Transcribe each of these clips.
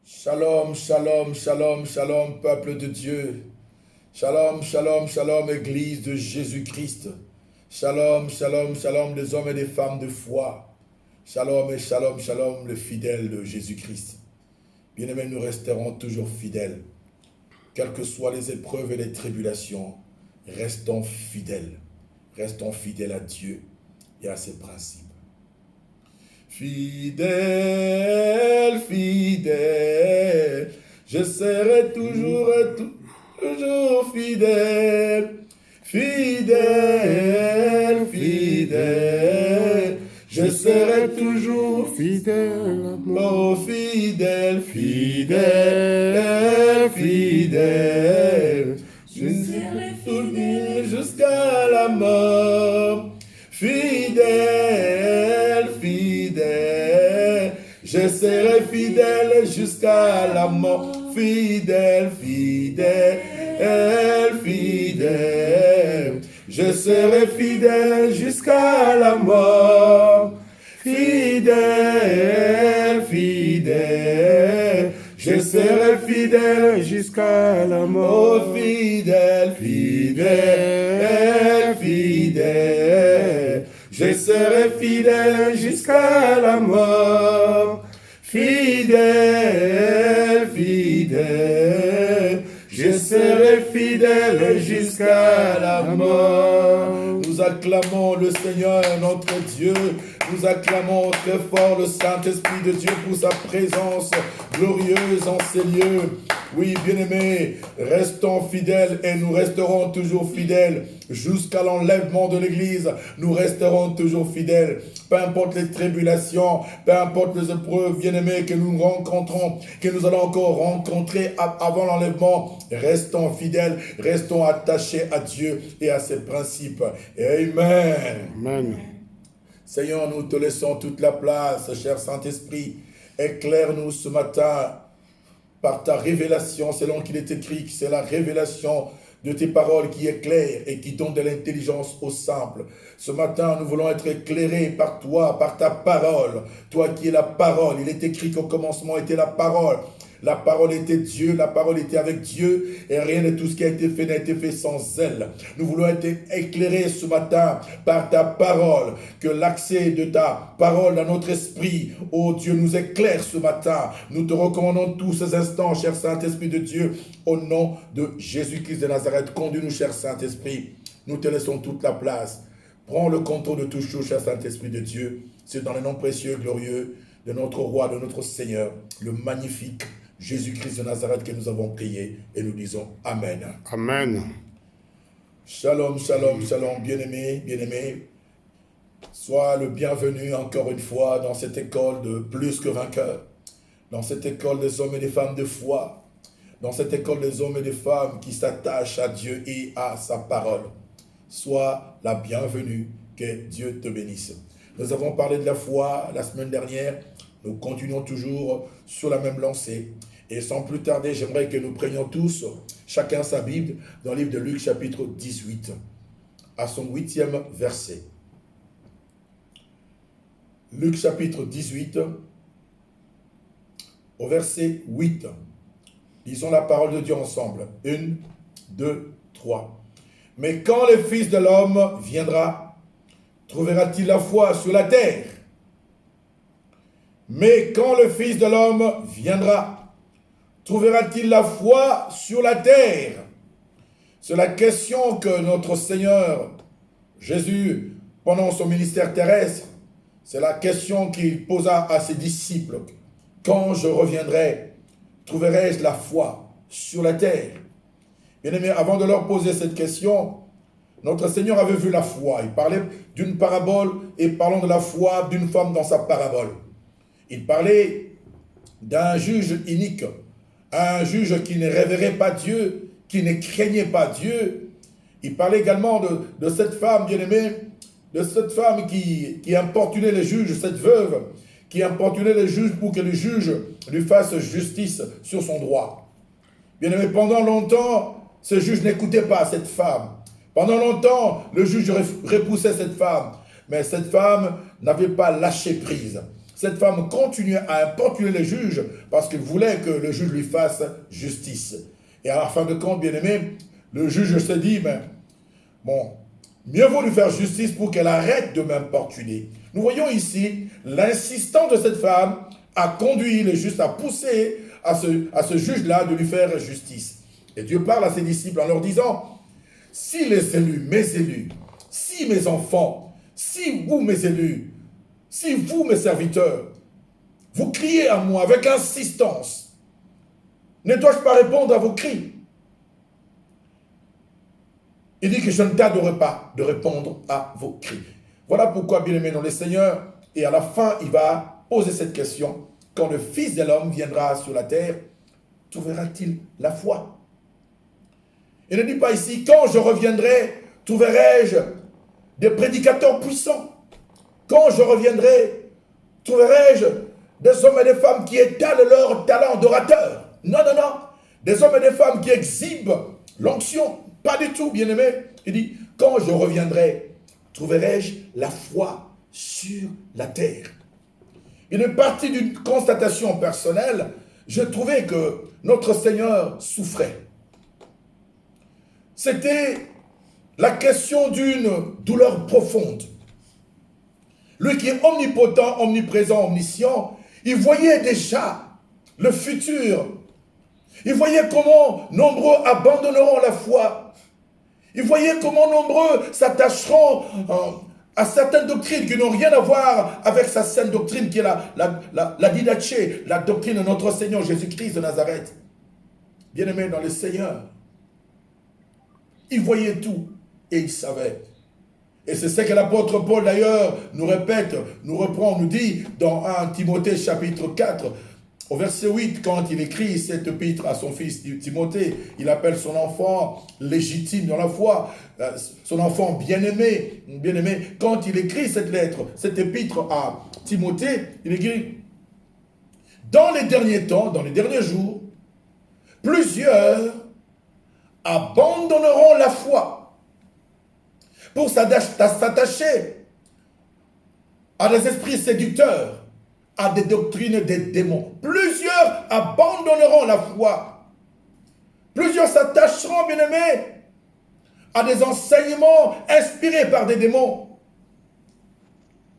Shalom, shalom, shalom, shalom, peuple de Dieu. Shalom, shalom, shalom, Église de Jésus-Christ. Shalom, shalom, shalom, les hommes et les femmes de foi. Shalom et shalom, shalom, les fidèles de Jésus-Christ. Bien-aimés, nous resterons toujours fidèles. Quelles que soient les épreuves et les tribulations, restons fidèles. Restons fidèles à Dieu et à ses principes. Fidèle, fidèle, je serai toujours fidèle. Fidèle, fidèle, je serai toujours fidèle. Oh, fidèle, fidèle, fidèle, je serai fidèle jusqu'à la mort. Fidèle, fidèle, je serai fidèle jusqu'à la mort. Fidèle, fidèle, fidèle, je serai fidèle jusqu'à la mort. Fidèle, fidèle, je serai fidèle jusqu'à la mort. Oh, fidèle, fidèle, fidèle, je serai fidèle jusqu'à la mort. Fidèle, fidèle, je serai fidèle jusqu'à la mort. Nous acclamons le Seigneur, notre Dieu. Nous acclamons très fort le Saint-Esprit de Dieu pour sa présence glorieuse en ces lieux. Oui, bien-aimés, restons fidèles et nous resterons toujours fidèles jusqu'à l'enlèvement de l'Église. Nous resterons toujours fidèles. Peu importe les tribulations, peu importe les épreuves, bien-aimés, que nous rencontrons, que nous allons encore rencontrer avant l'enlèvement, restons fidèles, restons attachés à Dieu et à ses principes. Amen. Amen. Seigneur, nous te laissons toute la place, cher Saint-Esprit. Éclaire-nous ce matin par ta révélation, selon qu'il est écrit que c'est la révélation de tes paroles qui éclaire et qui donne de l'intelligence aux simples. Ce matin, nous voulons être éclairés par toi, par ta parole. Toi qui es la parole. Il est écrit qu'au commencement était la parole. La parole était Dieu, la parole était avec Dieu, et rien de tout ce qui a été fait n'a été fait sans elle. Nous voulons être éclairés ce matin par ta parole, que l'accès de ta parole dans notre esprit, oh Dieu, nous éclaire ce matin. Nous te recommandons tous ces instants, cher Saint-Esprit de Dieu, au nom de Jésus-Christ de Nazareth. Conduis-nous, cher Saint-Esprit. Nous te laissons toute la place. Prends le contrôle de tout chose, cher Saint-Esprit de Dieu. C'est dans le nom précieux et glorieux de notre roi, de notre Seigneur, le magnifique Jésus-Christ de Nazareth que nous avons prié et nous disons Amen. Amen. Shalom, shalom, shalom, bien-aimés, bien-aimés. Sois le bienvenu encore une fois dans cette école de plus que vainqueurs, dans cette école des hommes et des femmes de foi, dans cette école des hommes et des femmes qui s'attachent à Dieu et à sa parole. Sois la bienvenue, que Dieu te bénisse. Nous avons parlé de la foi la semaine dernière. Nous continuons toujours sur la même lancée. Et sans plus tarder, j'aimerais que nous prenions tous, chacun sa Bible, dans le livre de Luc chapitre 18, à son 8e verset. Luc chapitre 18, au verset 8. Lisons la parole de Dieu ensemble. 1, 2, 3. Mais quand le Fils de l'homme viendra, trouvera-t-il la foi sur la terre? Mais quand le Fils de l'homme viendra, trouvera-t-il la foi sur la terre? C'est la question que notre Seigneur Jésus, pendant son ministère terrestre, c'est la question qu'il posa à ses disciples. Quand je reviendrai, trouverai-je la foi sur la terre? Bien-aimés, avant de leur poser cette question, notre Seigneur avait vu la foi. Il parlait d'une parabole et parlant de la foi d'une femme dans sa parabole. Il parlait d'un juge inique, un juge qui ne révérait pas Dieu, qui ne craignait pas Dieu. Il parlait également de cette femme bien-aimée, de cette femme qui importunait les juges, cette veuve, qui importunait les juges pour que le juge lui fasse justice sur son droit. Bien-aimé, pendant longtemps, ce juge n'écoutait pas cette femme. Pendant longtemps, le juge repoussait cette femme. Mais cette femme n'avait pas lâché prise. cette femme continuait à importuner les juges parce qu'elle voulait que le juge lui fasse justice. Et à la fin de compte, bien aimé, le juge se dit, mais bon, mieux vaut lui faire justice pour qu'elle arrête de m'importuner. Nous voyons ici l'insistance de cette femme a conduit le juge à pousser à ce juge-là de lui faire justice. Et Dieu parle à ses disciples en leur disant, si les élus, si mes enfants, si vous mes élus, si vous mes serviteurs, vous criez à moi avec insistance, ne dois-je pas répondre à vos cris? Il dit que je ne tarderai pas de répondre à vos cris. Voilà pourquoi, bien-aimés dans le Seigneur, et à la fin, il va poser cette question. Quand le Fils de l'homme viendra sur la terre, trouvera-t-il la foi? Il ne dit pas ici, quand je reviendrai, trouverai-je des prédicateurs puissants? Quand je reviendrai, trouverai-je des hommes et des femmes qui étalent leur talent d'orateur? Non, non, non. Des hommes et des femmes qui exhibent l'onction. Pas du tout, bien-aimé. Il dit, quand je reviendrai, trouverai-je la foi sur la terre? Il est parti d'une constatation personnelle. Je trouvais que notre Seigneur souffrait. C'était la question d'une douleur profonde. Lui qui est omnipotent, omniprésent, omniscient, il voyait déjà le futur. Il voyait comment nombreux abandonneront la foi. Il voyait comment nombreux s'attacheront à certaines doctrines qui n'ont rien à voir avec sa sainte doctrine qui est la didaché, la doctrine de notre Seigneur Jésus-Christ de Nazareth. Bien-aimé dans le Seigneur, il voyait tout et il savait. Et c'est ce que l'apôtre Paul d'ailleurs nous répète, nous reprend, nous dit dans 1 Timothée chapitre 4, au verset 8, quand il écrit cette épître à son fils Timothée, il appelle son enfant légitime dans la foi, son enfant bien-aimé, bien-aimé. Quand il écrit cette lettre, cette épître à Timothée, il écrit, dans les derniers temps, dans les derniers jours, plusieurs abandonneront la foi pour s'attacher à des esprits séducteurs, à des doctrines des démons. Plusieurs abandonneront la foi. Plusieurs s'attacheront, bien-aimés, à des enseignements inspirés par des démons,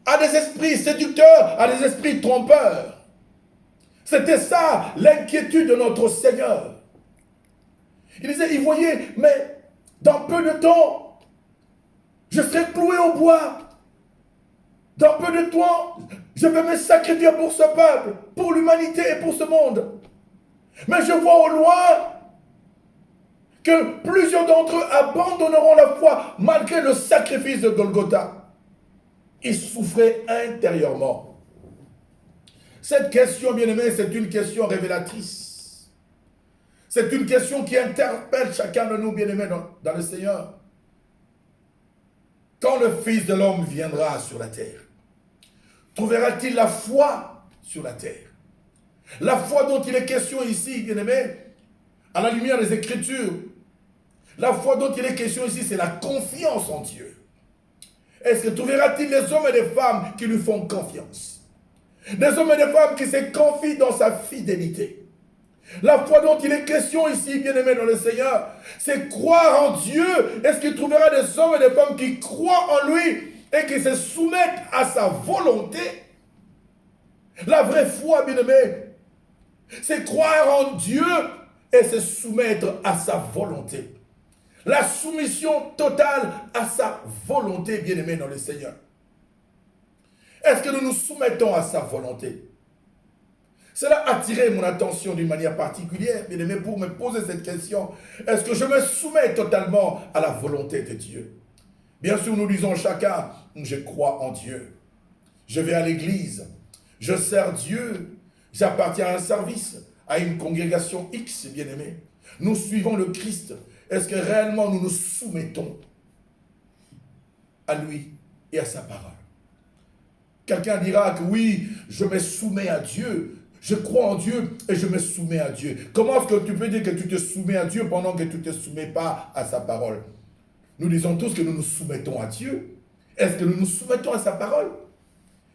à des esprits séducteurs, à des esprits trompeurs. C'était ça l'inquiétude de notre Seigneur. Il disait, il voyait, mais dans peu de temps, je serai cloué au bois. Dans peu de temps, je vais me sacrifier pour ce peuple, pour l'humanité et pour ce monde. Mais je vois au loin que plusieurs d'entre eux abandonneront la foi malgré le sacrifice de Golgotha. Ils souffraient intérieurement. Cette question, bien-aimée, c'est une question révélatrice. C'est une question qui interpelle chacun de nous, bien-aimés, dans le Seigneur. Quand le Fils de l'homme viendra sur la terre, trouvera-t-il la foi sur la terre? La foi dont il est question ici, bien-aimé, à la lumière des Écritures, la foi dont il est question ici, c'est la confiance en Dieu. Est-ce que trouvera-t-il des hommes et des femmes qui lui font confiance? Des hommes et des femmes qui se confient dans sa fidélité. La foi dont il est question ici, bien-aimé dans le Seigneur, c'est croire en Dieu. Est-ce qu'il trouvera des hommes et des femmes qui croient en lui et qui se soumettent à sa volonté? La vraie foi, bien-aimé, c'est croire en Dieu et se soumettre à sa volonté. La soumission totale à sa volonté, bien-aimé dans le Seigneur. Est-ce que nous nous soumettons à sa volonté? Cela a attiré mon attention d'une manière particulière, bien aimé, pour me poser cette question. Est-ce que je me soumets totalement à la volonté de Dieu? Bien sûr, nous disons chacun, je crois en Dieu. Je vais à l'église. Je sers Dieu. J'appartiens à un service, à une congrégation X, bien aimé. Nous suivons le Christ. Est-ce que réellement nous nous soumettons à lui et à sa parole? Quelqu'un dira que oui, je me soumets à Dieu. Je crois en Dieu et je me soumets à Dieu. Comment est-ce que tu peux dire que tu te soumets à Dieu pendant que tu ne te soumets pas à sa parole? Nous disons tous que nous nous soumettons à Dieu. Est-ce que nous nous soumettons à sa parole?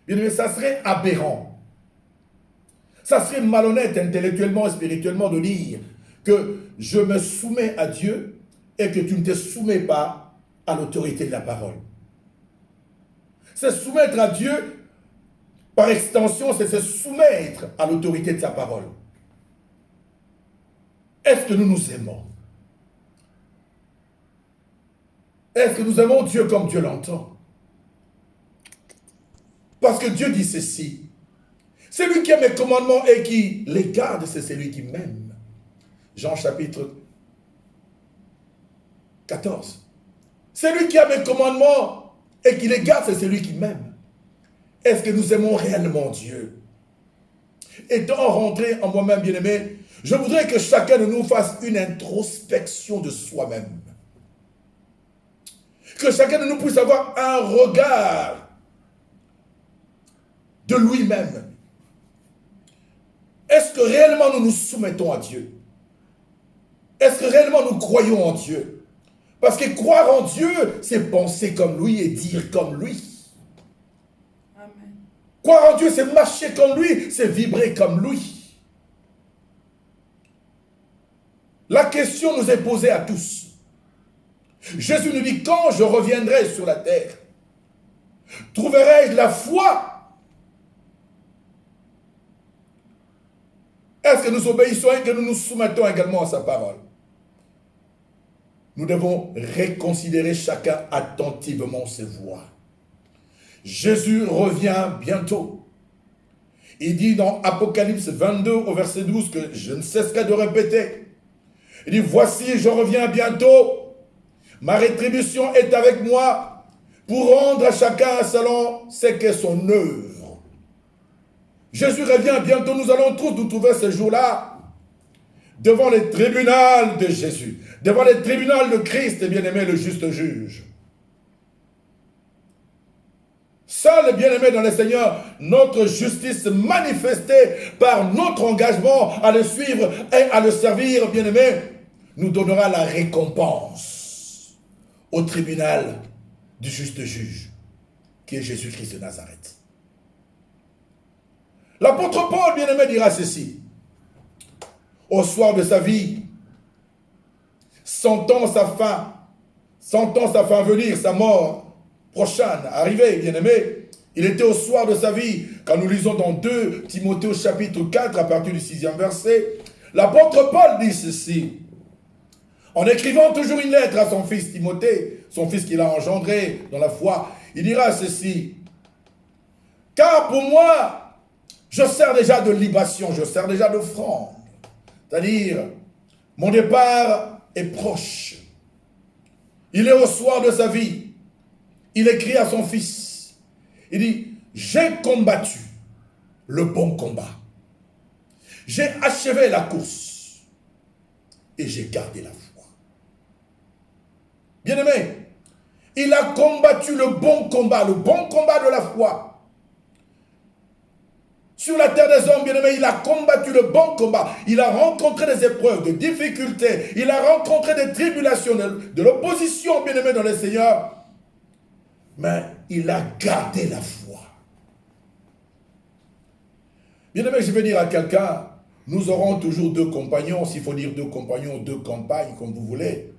Bien aimé, ça serait aberrant Ça serait malhonnête intellectuellement et spirituellement de dire que je me soumets à Dieu et que tu ne te soumets pas à l'autorité de la parole. C'est soumettre à Dieu, par extension, c'est se soumettre à l'autorité de sa parole. Est-ce que nous nous aimons? Est-ce que nous aimons Dieu comme Dieu l'entend? Parce que Dieu dit ceci. Celui qui a mes commandements et qui les garde, c'est celui qui m'aime. Jean chapitre 14. Celui qui a mes commandements et qui les garde, c'est celui qui m'aime. Est-ce que nous aimons réellement Dieu? Étant rentré en moi-même, bien-aimé, je voudrais que chacun de nous fasse une introspection de soi-même. Que chacun de nous puisse avoir un regard de lui-même. Est-ce que réellement nous nous soumettons à Dieu? Est-ce que réellement nous croyons en Dieu? Parce que croire en Dieu, c'est penser comme lui et dire comme lui. Amen. Croire en Dieu, c'est marcher comme lui, c'est vibrer comme lui. La question nous est posée à tous. Jésus nous dit, quand je reviendrai sur la terre, trouverai-je la foi? Est-ce que nous obéissons et que nous nous soumettons également à sa parole? Nous devons reconsidérer chacun attentivement ses voies. Jésus revient bientôt. Il dit dans Apocalypse 22 au verset 12 que je ne cesserai de répéter. Il dit, voici, je reviens bientôt. Ma rétribution est avec moi pour rendre à chacun selon ce qu'est son œuvre. Jésus revient bientôt. Nous allons tous nous trouver ce jour-là devant les tribunaux de Jésus, devant les tribunaux de Christ, bien-aimé, le juste juge. Seul, bien-aimé dans le Seigneur, notre justice manifestée par notre engagement à le suivre et à le servir, bien-aimé, nous donnera la récompense au tribunal du juste juge, qui est Jésus-Christ de Nazareth. L'apôtre Paul, bien-aimé, dira ceci. Au soir de sa vie, sentant sa fin venir, sa mort prochaine, arriver, bien-aimé, il était au soir de sa vie, quand nous lisons dans 2 Timothée au chapitre 4, à partir du 6e verset, l'apôtre Paul dit ceci, en écrivant toujours une lettre à son fils Timothée, son fils qu'il a engendré dans la foi, il dira ceci, car pour moi, je sers déjà de libation, je sers déjà d'offrande. C'est-à-dire, mon départ est proche. Il est au soir de sa vie. Il écrit à son fils. Il dit, j'ai combattu le bon combat. J'ai achevé la course. Et j'ai gardé la foi. Bien-aimé, il a combattu le bon combat de la foi. Sur la terre des hommes, bien-aimés, il a combattu le bon combat. Il a rencontré des épreuves, des difficultés. Il a rencontré des tribulations, de l'opposition, bien-aimé, dans le Seigneur. Mais il a gardé la foi. Bien-aimé, je vais dire à quelqu'un, nous aurons toujours 2 compagnons, s'il faut dire 2 compagnons, 2 compagnes, comme vous voulez,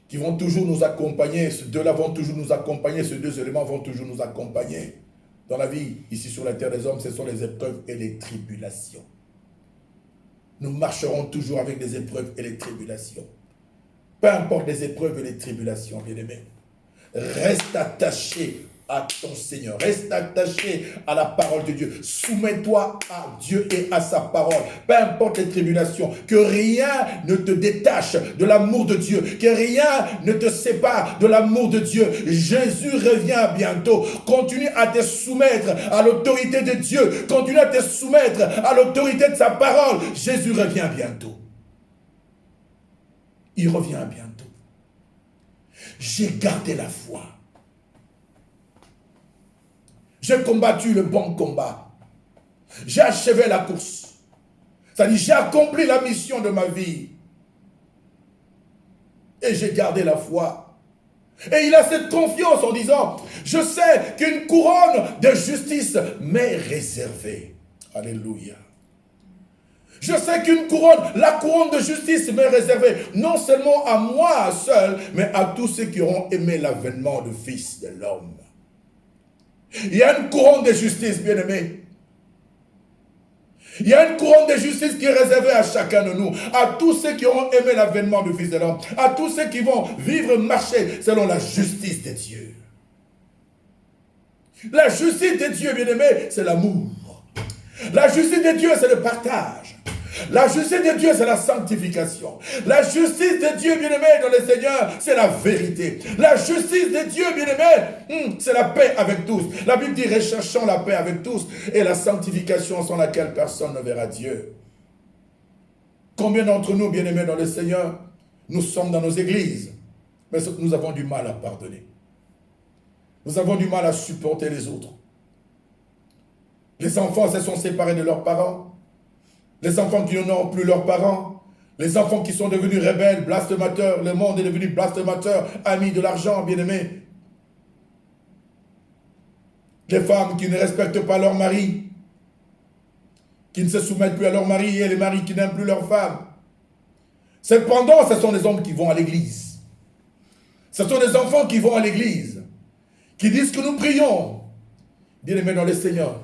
qui vont toujours nous accompagner. Ces 2-là vont toujours nous accompagner, ces 2 éléments vont toujours nous accompagner. Dans la vie, ici sur la terre des hommes, ce sont les épreuves et les tribulations. Nous marcherons toujours avec des épreuves et les tribulations. Peu importe les épreuves et les tribulations, bien-aimés. Reste attaché à ton Seigneur. Reste attaché à la parole de Dieu. Soumets-toi à Dieu et à sa parole. Peu importe les tribulations. Que rien ne te détache de l'amour de Dieu. Que rien ne te sépare de l'amour de Dieu. Jésus revient bientôt. Continue à te soumettre à l'autorité de Dieu. Continue à te soumettre à l'autorité de sa parole. Jésus revient bientôt. Il revient bientôt. J'ai gardé la foi. J'ai combattu le bon combat. J'ai achevé la course. C'est-à-dire, j'ai accompli la mission de ma vie. Et j'ai gardé la foi. Et il a cette confiance en disant, je sais qu'une couronne de justice m'est réservée. Alléluia. Je sais qu'une couronne, la couronne de justice m'est réservée, non seulement à moi seul, mais à tous ceux qui auront aimé l'avènement du Fils de l'homme. Il y a une couronne de justice, bien-aimé. Il y a une couronne de justice qui est réservée à chacun de nous, à tous ceux qui auront aimé l'avènement du Fils de l'homme, à tous ceux qui vont vivre, marcher selon la justice de Dieu. La justice de Dieu, bien-aimé, c'est l'amour. La justice de Dieu, c'est le partage. La justice de Dieu, c'est la sanctification. La justice de Dieu, bien-aimé, dans le Seigneur, c'est la vérité. La justice de Dieu, bien-aimé, c'est la paix avec tous. La Bible dit, recherchons la paix avec tous et la sanctification sans laquelle personne ne verra Dieu. Combien d'entre nous, bien-aimés dans le Seigneur, nous sommes dans nos églises, mais nous avons du mal à pardonner. Nous avons du mal à supporter les autres. Les enfants se sont séparés de leurs parents. Les enfants qui n'ont plus leurs parents. Les enfants qui sont devenus rebelles, blasphémateurs. Le monde est devenu blasphémateur, amis de l'argent, bien-aimés. Les femmes qui ne respectent pas leur mari, qui ne se soumettent plus à leur mari, et les maris qui n'aiment plus leurs femmes. Cependant, ce sont des hommes qui vont à l'église. Ce sont des enfants qui vont à l'église, qui disent que nous prions. Bien-aimés dans le Seigneur,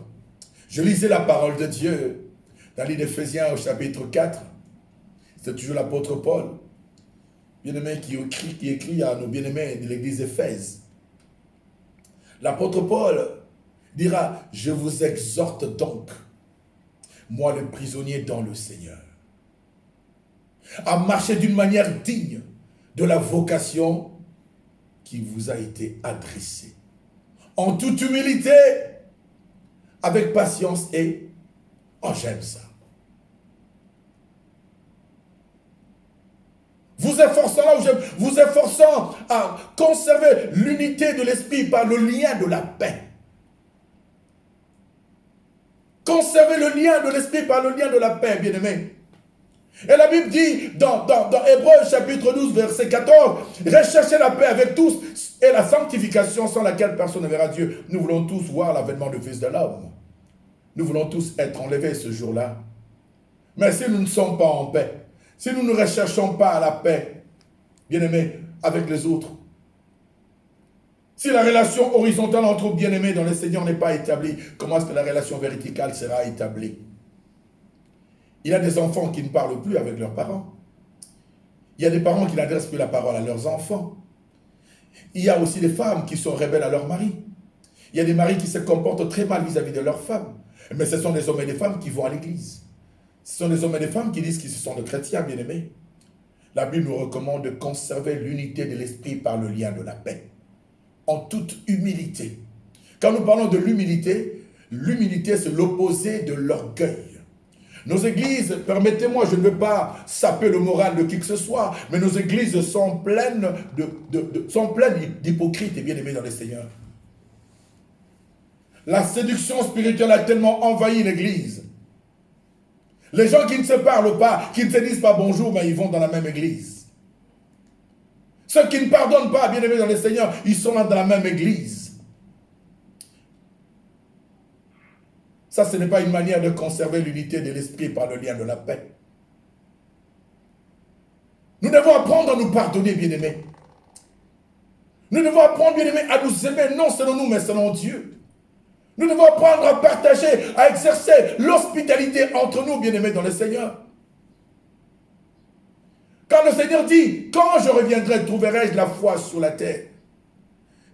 je lisais la parole de Dieu dans l'île d'Éphésiens au chapitre 4. C'est toujours l'apôtre Paul, bien-aimé, qui écrit à nos bien-aimés de l'église d'Éphèse. L'apôtre Paul dira, je vous exhorte donc, moi le prisonnier dans le Seigneur, à marcher d'une manière digne de la vocation qui vous a été adressée, en toute humilité, avec patience et... Oh, j'aime ça. Vous efforçant là où j'aime, vous efforçant à conserver l'unité de l'esprit par le lien de la paix. Conservez le lien de l'esprit par le lien de la paix, bien-aimés. Et la Bible dit dans Hébreux chapitre 12, verset 14, recherchez la paix avec tous et la sanctification sans laquelle personne ne verra Dieu. Nous voulons tous voir l'avènement du Fils de l'homme. Nous voulons tous être enlevés ce jour-là. Mais si nous ne sommes pas en paix, si nous ne recherchons pas la paix, bien-aimés, avec les autres, si la relation horizontale entre bien-aimés dans le Seigneur n'est pas établie, comment est-ce que la relation verticale sera établie? Il y a des enfants qui ne parlent plus avec leurs parents. Il y a des parents qui n'adressent plus la parole à leurs enfants. Il y a aussi des femmes qui sont rebelles à leur mari. Il y a des maris qui se comportent très mal vis-à-vis de leurs femmes. Mais ce sont des hommes et des femmes qui vont à l'église. Ce sont des hommes et des femmes qui disent qu'ils sont des chrétiens, bien-aimés. La Bible nous recommande de conserver l'unité de l'esprit par le lien de la paix. En toute humilité. Quand nous parlons de l'humilité, l'humilité c'est l'opposé de l'orgueil. Nos églises, permettez-moi, je ne veux pas saper le moral de qui que ce soit, mais nos églises sont pleines d'hypocrites et bien-aimés dans le Seigneur. La séduction spirituelle a tellement envahi l'église. Les gens qui ne se parlent pas, qui ne se disent pas bonjour, mais ils vont dans la même église. Ceux qui ne pardonnent pas, bien-aimés dans le Seigneur, ils sont là dans la même église. Ça, ce n'est pas une manière de conserver l'unité de l'esprit par le lien de la paix. Nous devons apprendre à nous pardonner, bien-aimés. Nous devons apprendre, bien-aimés, à nous aimer, non selon nous, mais selon Dieu. Nous devons apprendre à partager, à exercer l'hospitalité entre nous, bien-aimés dans le Seigneur. Quand le Seigneur dit, quand je reviendrai, trouverai-je la foi sur la terre?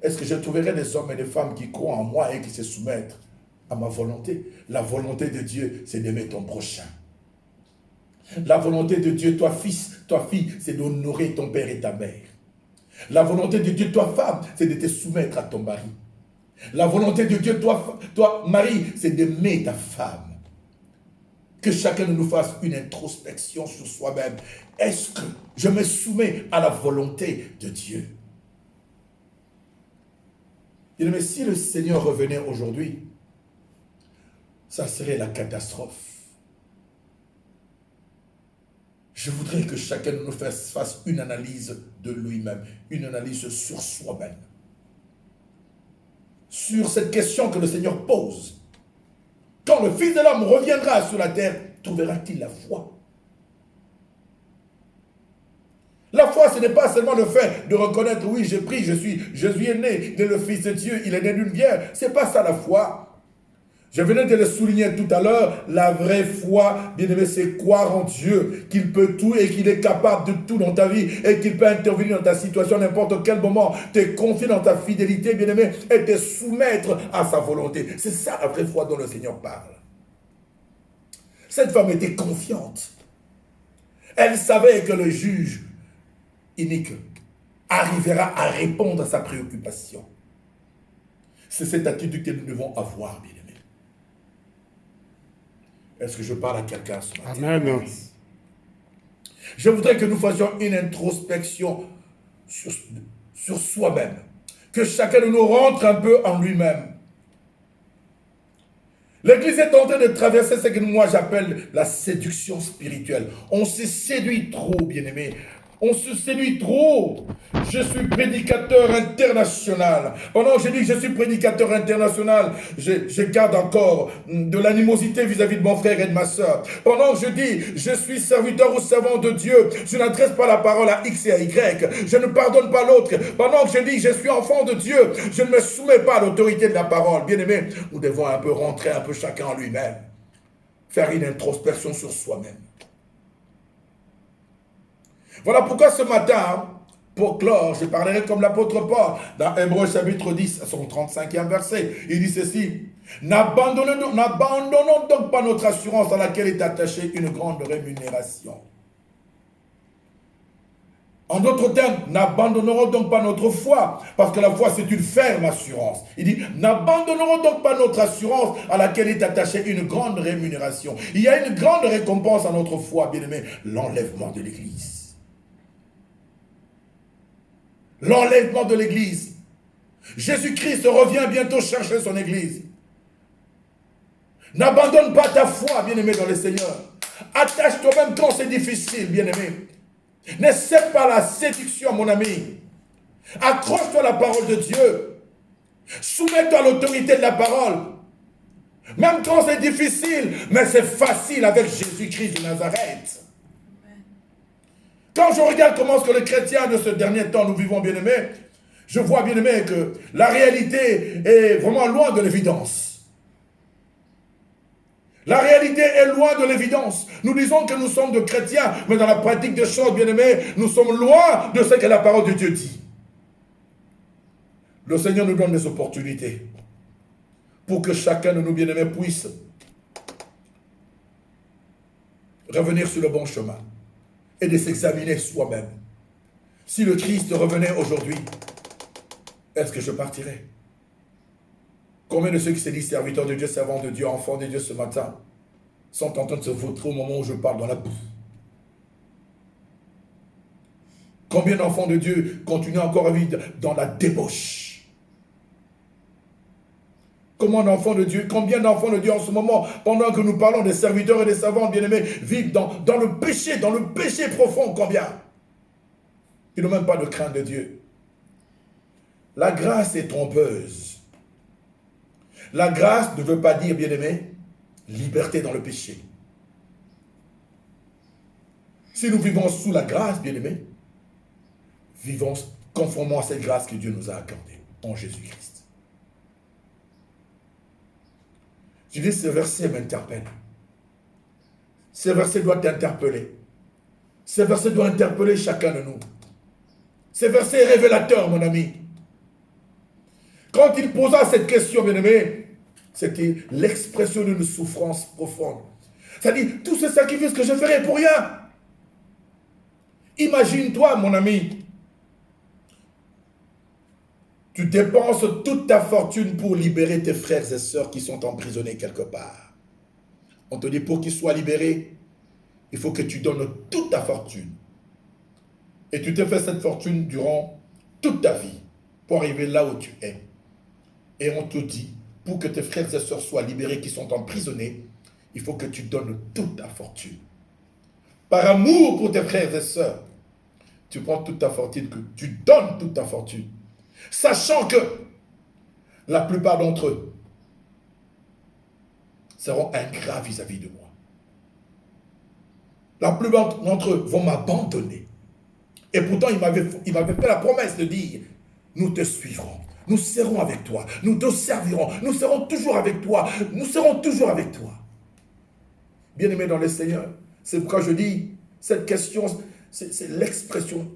Est-ce que je trouverai des hommes et des femmes qui croient en moi et qui se soumettent à ma volonté? La volonté de Dieu, c'est d'aimer ton prochain. La volonté de Dieu, toi fils, toi fille, c'est d'honorer ton père et ta mère. La volonté de Dieu, toi femme, c'est de te soumettre à ton mari. La volonté de Dieu, toi mari, c'est d'aimer ta femme. Que chacun de nous fasse une introspection sur soi-même. Est-ce que je me soumets à la volonté de Dieu? Mais si le Seigneur revenait aujourd'hui, ça serait la catastrophe. Je voudrais que chacun de nous fasse une analyse de lui-même, une analyse sur soi-même. Sur cette question que le Seigneur pose. Quand le Fils de l'homme reviendra sur la terre, trouvera-t-il la foi? La foi, ce n'est pas seulement le fait de reconnaître, oui, j'ai pris, Jésus est né, il est le Fils de Dieu, il est né d'une vierge. Ce n'est pas ça la foi. Je venais de le souligner tout à l'heure, la vraie foi, bien aimé, c'est croire en Dieu, qu'il peut tout et qu'il est capable de tout dans ta vie et qu'il peut intervenir dans ta situation à n'importe quel moment, te confier dans ta fidélité, bien aimé, et te soumettre à sa volonté. C'est ça la vraie foi dont le Seigneur parle. Cette femme était confiante. Elle savait que le juge inique arrivera à répondre à sa préoccupation. C'est cette attitude que nous devons avoir, bien aimé. Est-ce que je parle à quelqu'un ce matin? Amen. Je voudrais que nous fassions une introspection sur soi-même. Que chacun de nous rentre un peu en lui-même. L'Église est en train de traverser ce que moi j'appelle la séduction spirituelle. On se séduit trop, bien-aimé. On se séduit trop. Je suis prédicateur international. Pendant que je dis que je suis prédicateur international, je garde encore de l'animosité vis-à-vis de mon frère et de ma soeur. Pendant que je dis je suis serviteur ou servant de Dieu, je n'adresse pas la parole à X et à Y. Je ne pardonne pas l'autre. Pendant que je dis je suis enfant de Dieu, je ne me soumets pas à l'autorité de la parole. Bien aimé, nous devons un peu rentrer un peu chacun en lui-même. Faire une introspection sur soi-même. Voilà pourquoi ce matin, pour clore, je parlerai comme l'apôtre Paul, dans Hébreux chapitre 10, son 35e verset. Il dit ceci: n'abandonnons donc pas notre assurance à laquelle est attachée une grande rémunération. En d'autres termes, n'abandonnerons donc pas notre foi, parce que la foi c'est une ferme assurance. Il dit, n'abandonnerons donc pas notre assurance à laquelle est attachée une grande rémunération. Il y a une grande récompense à notre foi, bien aimé, l'enlèvement de l'Église. L'enlèvement de l'Église. Jésus-Christ revient bientôt chercher son Église. N'abandonne pas ta foi, bien-aimé dans le Seigneur. Attache-toi même quand c'est difficile, bien-aimé. Ne cède pas la séduction, mon ami. Accroche-toi à la parole de Dieu. Soumets-toi à l'autorité de la parole. Même quand c'est difficile, mais c'est facile avec Jésus-Christ de Nazareth. Quand je regarde comment est-ce que les chrétiens de ce dernier temps nous vivons, bien-aimés, je vois, bien-aimés, que la réalité est vraiment loin de l'évidence. La réalité est loin de l'évidence. Nous disons que nous sommes de chrétiens, mais dans la pratique des choses, bien-aimés, nous sommes loin de ce que la parole de Dieu dit. Le Seigneur nous donne des opportunités pour que chacun de nous, bien-aimés, puisse revenir sur le bon chemin et de s'examiner soi-même. Si le Christ revenait aujourd'hui, est-ce que je partirais? Combien de ceux qui se disent serviteurs de Dieu, servants de Dieu, enfants de Dieu ce matin, sont en train de se vautrer au moment où je parle dans la boue? Combien d'enfants de Dieu continuent encore à vivre dans la débauche? Combien d'enfants de Dieu en ce moment, pendant que nous parlons des serviteurs et des servants bien-aimés, vivent dans le péché profond, combien? Ils n'ont même pas de crainte de Dieu. La grâce est trompeuse. La grâce ne veut pas dire, bien-aimé, liberté dans le péché. Si nous vivons sous la grâce, bien-aimé, vivons conformément à cette grâce que Dieu nous a accordée en Jésus-Christ. Je dis, ce verset m'interpelle. Ce verset doit t'interpeller. Ce verset doit interpeller chacun de nous. Ce verset est révélateur, mon ami. Quand il posa cette question, bien-aimé, c'était l'expression d'une souffrance profonde. C'est-à-dire, tout ce sacrifice que je ferai pour rien. Imagine-toi, mon ami, tu dépenses toute ta fortune pour libérer tes frères et sœurs qui sont emprisonnés quelque part. On te dit, pour qu'ils soient libérés, il faut que tu donnes toute ta fortune. Et tu te fais cette fortune durant toute ta vie pour arriver là où tu es. Et on te dit, pour que tes frères et sœurs soient libérés qui sont emprisonnés, il faut que tu donnes toute ta fortune. Par amour pour tes frères et sœurs, tu prends toute ta fortune, que tu donnes toute ta fortune. Sachant que la plupart d'entre eux, seront ingrats vis-à-vis de moi. La plupart d'entre eux vont m'abandonner. Et pourtant, il m'avait fait la promesse de dire, nous te suivrons, nous serons avec toi, nous te servirons, nous serons toujours avec toi, nous serons toujours avec toi. Bien-aimés dans le Seigneur, c'est pourquoi je dis, cette question, c'est l'expression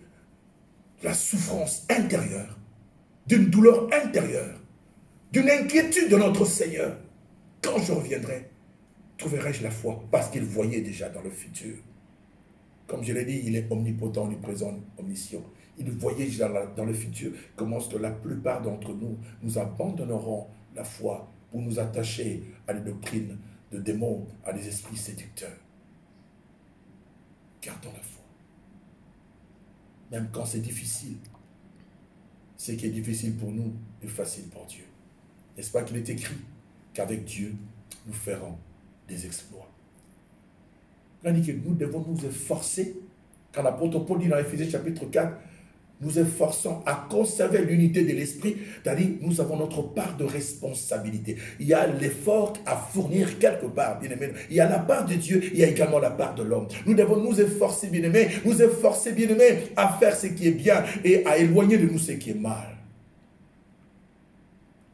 de la souffrance intérieure, d'une douleur intérieure, d'une inquiétude de notre Seigneur. Quand je reviendrai, trouverai-je la foi? Parce qu'il voyait déjà dans le futur. Comme je l'ai dit, il est omnipotent, omniprésent, omniscient. Il voyait déjà dans le futur comment la plupart d'entre nous, nous abandonnerons la foi pour nous attacher à des doctrines de démons, à des esprits séducteurs. Gardons la foi. Même quand c'est difficile, ce qui est difficile pour nous est facile pour Dieu. N'est-ce pas qu'il est écrit qu'avec Dieu, nous ferons des exploits. Il dit que nous devons nous efforcer, quand l'apôtre Paul dit dans Éphésiens chapitre 4, nous efforçons à conserver l'unité de l'esprit, c'est-à-dire nous avons notre part de responsabilité. Il y a l'effort à fournir quelque part, bien-aimés. Il y a la part de Dieu, il y a également la part de l'homme. Nous devons nous efforcer, bien-aimés, à faire ce qui est bien et à éloigner de nous ce qui est mal.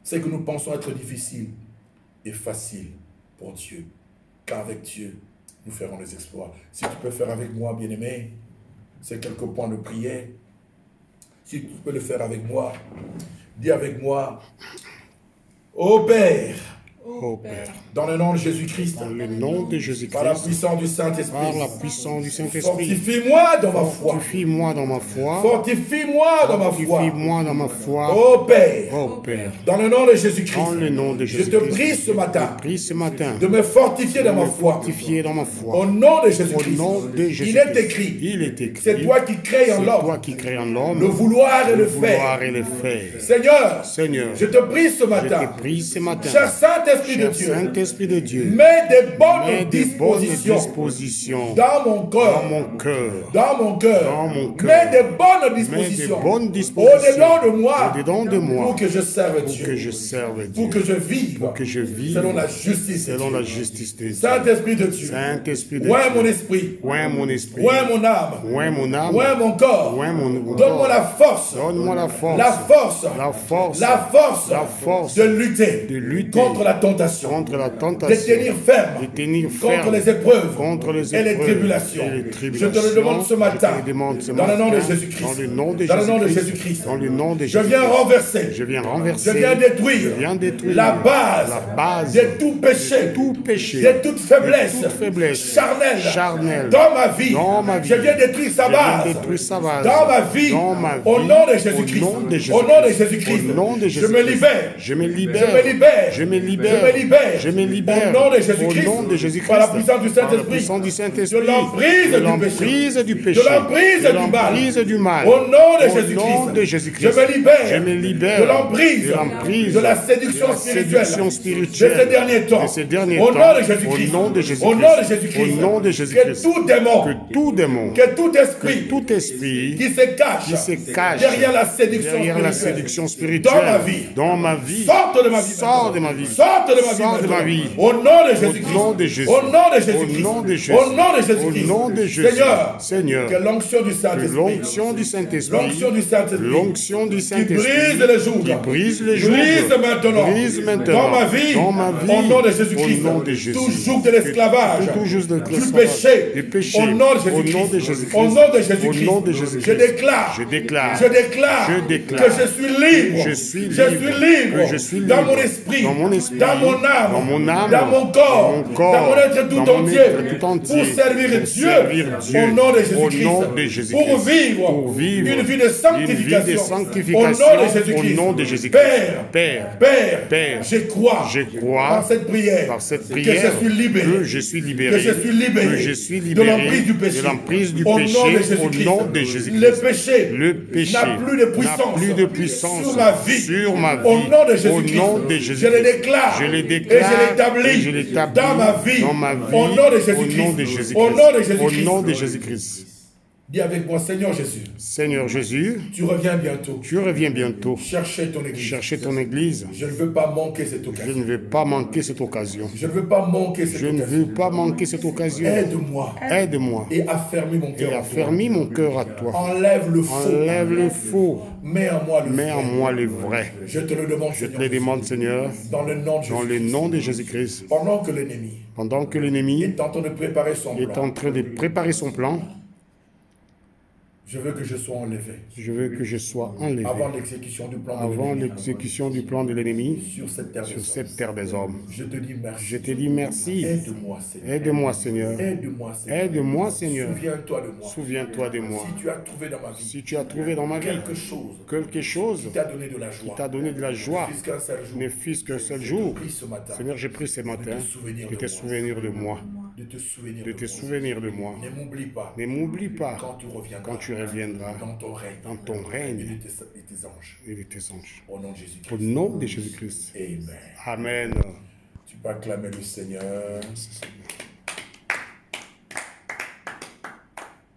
Ce que nous pensons être difficile est facile pour Dieu, car avec Dieu, nous ferons les exploits. Si tu peux faire avec moi, bien-aimé, c'est quelques points de prière. Si tu peux le faire avec moi, dis avec moi, ô Père, Ô Père, dans le nom de Jésus-Christ, dans le nom de Jésus-Christ, par la puissance du Saint-Esprit, par la puissance du Saint-Esprit, fortifie-moi dans ma foi. fortifie-moi dans ma foi, Fortifie-moi dans ma foi. fortifie-moi dans ma foi, Ô Père, ô Père, dans le nom de Jésus-Christ, dans le nom de je Jésus-Christ, te prie ce matin je prie ce matin de me fortifier dans ma foi. fortifier dans ma foi. Au nom de Au Jésus-Christ, nom de Jésus-Christ, il est écrit, il est écrit, c'est toi qui crées en c'est toi l'homme qui crées en l'homme le vouloir et le vouloir faire. et le faire. Seigneur, Seigneur, je te prie ce je matin, te prie ce matin, cher Saint-Esprit de cher Dieu, Saint-Esprit de Dieu, mets des mets bonnes des bonnes dispositions dispositions dans mon dans cœur, mon cœur, dans mon cœur, dans mon cœur. mets des bonnes mets des dispositions bonnes dispositions au-dedans de moi, au-dedans de moi, pour que je serve pour Dieu, que je serve pour Dieu, que je vive, pour que je vive selon la justice de selon Dieu. la justice de Dieu. Saint-Esprit de Dieu, Saint-Esprit de oint Dieu, mon esprit, oint mon esprit, oint mon âme, oint mon âme, oint mon corps, oint mon donne-moi corps. la force, Donne-moi la force, la force, la force, la force, la force de lutter, de lutter contre la tentation, contre la de tentation, tenir ferme, de tenir contre ferme les épreuves, contre les et les épreuves tribulations. et les Je tribulations. te le demande ce matin, Je te le demande ce dans le nom de matin, Jésus-Christ, dans le nom de dans le nom de Jésus-Christ, Jésus-Christ, dans le nom de je viens Jésus-Christ. renverser, Je viens renverser, je viens détruire, je viens détruire la base de de tout péché, tout péché, de toute faiblesse, de toute faiblesse charnelle, dans ma vie. dans ma vie. Je viens détruire sa Je viens base, détruire sa base, dans ma vie, dans ma vie, au nom de Jésus-Christ, au nom de Jésus-Christ, au nom de Jésus-Christ, au nom de je me Jésus-Christ. libère, Je me libère, je me libère, je me libère, je me libère, je me libère, au nom de au Jésus-Christ, nom de Jésus-Christ, par la puissance du par la Saint-Esprit, puissance du Saint-Esprit, de l'emprise de du l'emprise du péché, de l'emprise de du mal, l'emprise du mal, au nom de au Jésus-Christ, nom de Jésus-Christ, je me libère, je me libère de l'emprise, de la séduction de la spirituelle, séduction spirituelle de ces derniers temps, de ces derniers au temps, nom de Jésus-Christ, au nom de Jésus-Christ, au nom de Jésus-Christ, au nom de Jésus-Christ, que tout démon, que tout démon, que tout esprit, tout esprit qui se cache, derrière la séduction spirituelle, dans ma vie, sorte de ma vie, sors de ma vie, sorte de ma vie, au nom de Jésus-Christ, au nom de Jésus, au nom de Jésus-Christ, au nom de Jésus, au nom de Jésus-Christ, au nom de Jésus, Seigneur, que l'onction du que Saint-Esprit, l'onction du Saint-Esprit, l'onction du Saint-Esprit, l'onction du qui Saint-Esprit, brise les jours, qui brise les jours, brise maintenant, dans ma vie, au nom de Jésus-Christ, au nom de Jésus, tout joug de l'esclavage, du péché, au nom de Jésus-Christ, au nom de Jésus-Christ, je déclare que je suis libre, je suis libre, dans mon esprit, dans mon âme, dans mon corps, dans mon être tout entier, pour servir Dieu, au nom de Jésus-Christ, pour vivre une vie de sanctification, au nom de Jésus-Christ. Père, je crois par cette prière que je suis libéré, que je suis libéré, de l'emprise du péché, au nom de Jésus-Christ. Le péché n'a plus de puissance sur ma vie, au nom de Jésus-Christ. Je le déclare et je l'établis dans ma vie, au nom de Jésus-Christ. Au nom de Jésus-Christ. Dis avec moi, Seigneur Jésus, Seigneur Jésus, tu reviens bientôt. tu reviens bientôt. Chercher ton église. Cherchez ton Église. Je ne veux pas manquer cette Je occasion. ne vais pas manquer cette occasion. Je ne veux pas manquer cette Je ne occasion. veux pas manquer cette occasion. Aide-moi Aide-moi et affermis mon et cœur en toi. affermis mon cœur à toi. Enlève le faux. Enlève le faux. Mets en moi le Mets en vrai. moi le vrai. Je te le demande, Je te Seigneur. le demande, Seigneur, Dans le nom de dans le Jésus. nom de Jésus-Christ. Pendant que l'ennemi Pendant que l'ennemi est en train de préparer son est plan, en train de préparer son plan, je veux que je sois enlevé. je veux que je sois enlevé Avant l'exécution du plan de avant l'ennemi l'exécution du plan de l'ennemi sur cette terre des sur hommes. cette terre des hommes. Je te dis merci. Je te dis merci. Aide-moi, Seigneur. Aide-moi, Seigneur. Aide-moi, Seigneur. Aide-moi, Seigneur. Souviens-toi de moi. Souviens-toi de moi. Si tu as trouvé dans ma vie Si tu as trouvé dans ma vie quelque chose qui qui t'a donné de la joie, t'a donné de la joie, puisqu'un seul jour, ne fût-ce qu'un seul jour, prie ce matin, Seigneur, j'ai pris ce matin de te souvenir de moi, de te souvenir de de te moi. souvenir de moi. Ne m'oublie pas Ne m'oublie pas quand quand tu reviendras dans ton règne, dans ton et règne de tes anges. et de tes anges. Au nom de Au Jésus-Christ. nom de Jésus-Christ. Amen. Amen. Tu peux acclamer le Seigneur. Merci, Seigneur.